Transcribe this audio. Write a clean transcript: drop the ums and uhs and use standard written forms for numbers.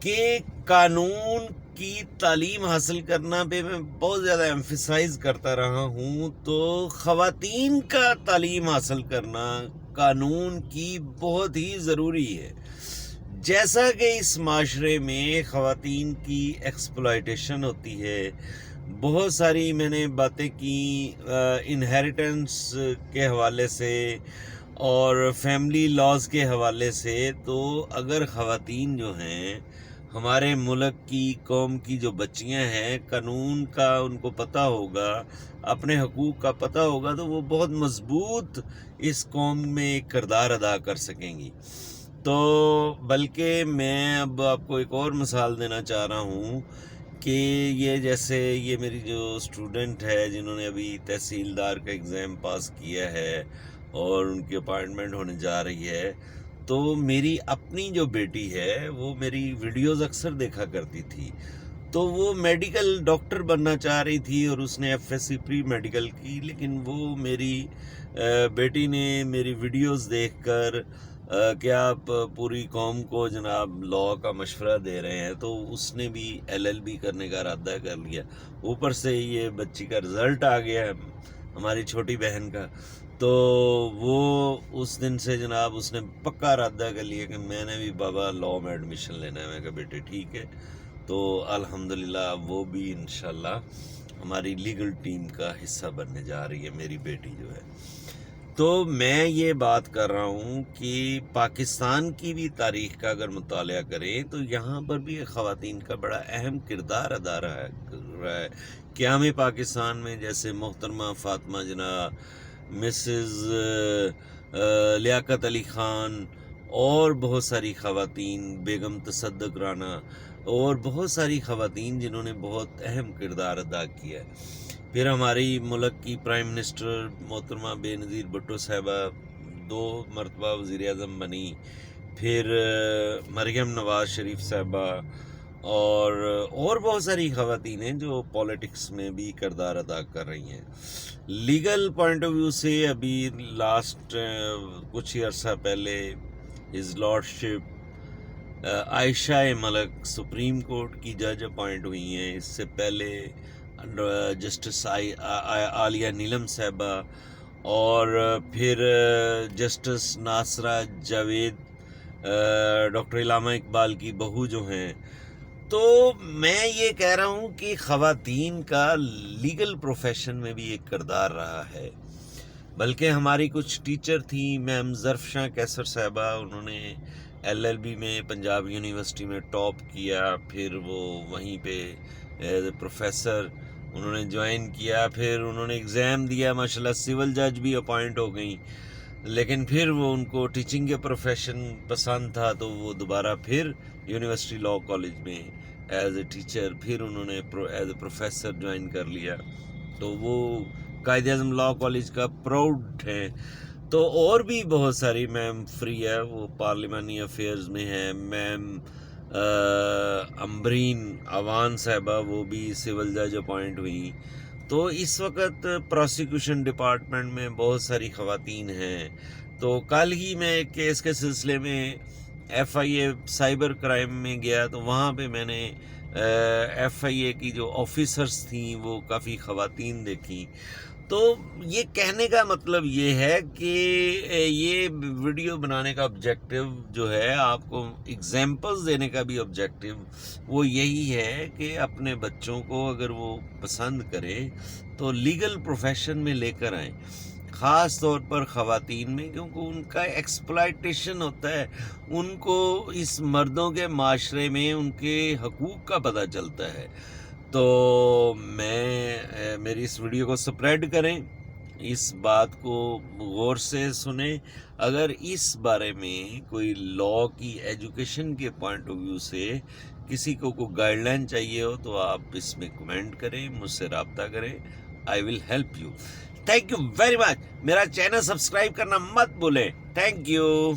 کہ قانون کی تعلیم حاصل کرنا پہ میں بہت زیادہ ایمفیسائز کرتا رہا ہوں، تو خواتین کا تعلیم حاصل کرنا قانون کی بہت ہی ضروری ہے۔ جیسا کہ اس معاشرے میں خواتین کی ایکسپلائٹیشن ہوتی ہے، بہت ساری میں نے باتیں کی انہیریٹنس کے حوالے سے اور فیملی لاز کے حوالے سے، تو اگر خواتین جو ہیں ہمارے ملک کی قوم کی جو بچیاں ہیں، قانون کا ان کو پتہ ہوگا، اپنے حقوق کا پتہ ہوگا، تو وہ بہت مضبوط اس قوم میں ایک کردار ادا کر سکیں گی۔ تو بلکہ میں اب آپ کو ایک اور مثال دینا چاہ رہا ہوں کہ یہ جیسے یہ میری جو اسٹوڈنٹ ہے جنہوں نے ابھی تحصیلدار کا ایگزام پاس کیا ہے اور ان کی اپائنٹمنٹ ہونے جا رہی ہے، تو میری اپنی جو بیٹی ہے وہ میری ویڈیوز اکثر دیکھا کرتی تھی، تو وہ میڈیکل ڈاکٹر بننا چاہ رہی تھی اور اس نے F S C premedical کی، لیکن وہ میری بیٹی نے میری ویڈیوز دیکھ کر کہ آپ پوری قوم کو جناب لاء کا مشورہ دے رہے ہیں، تو اس نے بھی ایل ایل بی کرنے کا ارادہ کر لیا۔ اوپر سے یہ بچی کا رزلٹ آ گیا ہے ہماری چھوٹی بہن کا، تو وہ اس دن سے جناب اس نے پکا ارادہ کر لیا کہ میں نے بھی بابا لاء میں ایڈمیشن لینا ہے۔ میں کہا بیٹے ٹھیک ہے، تو الحمدللہ وہ بھی انشاءاللہ ہماری لیگل ٹیم کا حصہ بننے جا رہی ہے میری بیٹی جو ہے۔ تو میں یہ بات کر رہا ہوں کہ پاکستان کی بھی تاریخ کا اگر مطالعہ کریں تو یہاں پر بھی خواتین کا بڑا اہم کردار ادا رہا ہے۔ قیام پاکستان میں جیسے محترمہ فاطمہ جناح، مسز لیاقت علی خان اور بہت ساری خواتین، بیگم تصدق رانا اور بہت ساری خواتین جنہوں نے بہت اہم کردار ادا کیا ہے۔ پھر ہماری ملک کی پرائم منسٹر محترمہ بے نظیر بھٹو صاحبہ 2 مرتبہ وزیر اعظم بنی، پھر مریم نواز شریف صاحبہ اور بہت ساری خواتین ہیں جو پولیٹکس میں بھی کردار ادا کر رہی ہیں۔ لیگل پوائنٹ آف ویو سے ابھی لاسٹ کچھ ہی عرصہ پہلے ہز لارڈشپ عائشہ ملک سپریم کورٹ کی جج اپوائنٹ ہوئی ہیں۔ اس سے پہلے جسٹس عالیہ نیلم صاحبہ اور پھر جسٹس ناصرہ جاوید، ڈاکٹر علامہ اقبال کی بہو جو ہیں۔ تو میں یہ کہہ رہا ہوں کہ خواتین کا لیگل پروفیشن میں بھی ایک کردار رہا ہے، بلکہ ہماری کچھ ٹیچر تھیں، میم ظرفشاں کیسر صاحبہ، انہوں نے ایل ایل بی میں پنجاب یونیورسٹی میں ٹاپ کیا، پھر وہ وہیں پہ ایز اے پروفیسر انہوں نے جوائن کیا، پھر انہوں نے ایگزام دیا، ماشاءاللہ سول جج بھی اپوائنٹ ہو گئیں، لیکن پھر وہ ان کو ٹیچنگ کے پروفیشن پسند تھا، تو وہ دوبارہ پھر یونیورسٹی لاء کالج میں ایز اے ٹیچر پھر انہوں نے ایز اے پروفیسر جوائن کر لیا، تو وہ قائد اعظم لاء کالج کا پراؤڈ ہے۔ تو اور بھی بہت ساری، میم فری ہے وہ پارلیمانی افیئرز میں ہے، میم امبرین اوان صاحبہ وہ بھی سول جج اپوائنٹ ہوئی۔ تو اس وقت پروسیکیوشن ڈپارٹمنٹ میں بہت ساری خواتین ہیں۔ تو کل ہی میں ایک کیس کے سلسلے میں F I A cyber crime میں گیا، تو وہاں پہ میں نے ایف آئی اے کی جو آفیسرز تھیں وہ کافی خواتین دیکھیں۔ تو یہ کہنے کا مطلب یہ ہے کہ یہ ویڈیو بنانے کا آبجیکٹیو جو ہے، آپ کو ایگزامپلز دینے کا بھی آبجیکٹیو وہ یہی ہے کہ اپنے بچوں کو اگر وہ پسند کرے تو لیگل پروفیشن میں لے کر آئیں، خاص طور پر خواتین میں، کیونکہ ان کا ایکسپلائٹیشن ہوتا ہے، ان کو اس مردوں کے معاشرے میں ان کے حقوق کا پتہ چلتا ہے۔ تو میری اس ویڈیو کو سپریڈ کریں، اس بات کو غور سے سنیں۔ اگر اس بارے میں کوئی لاء کی ایجوکیشن کے پوائنٹ آف ویو سے کسی کو کوئی گائیڈ لائن چاہیے ہو تو آپ اس میں کمنٹ کریں، مجھ سے رابطہ کریں، I will help you. Thank you very much. میرا چینل سبسکرائب کرنا مت بھولیں۔ Thank you.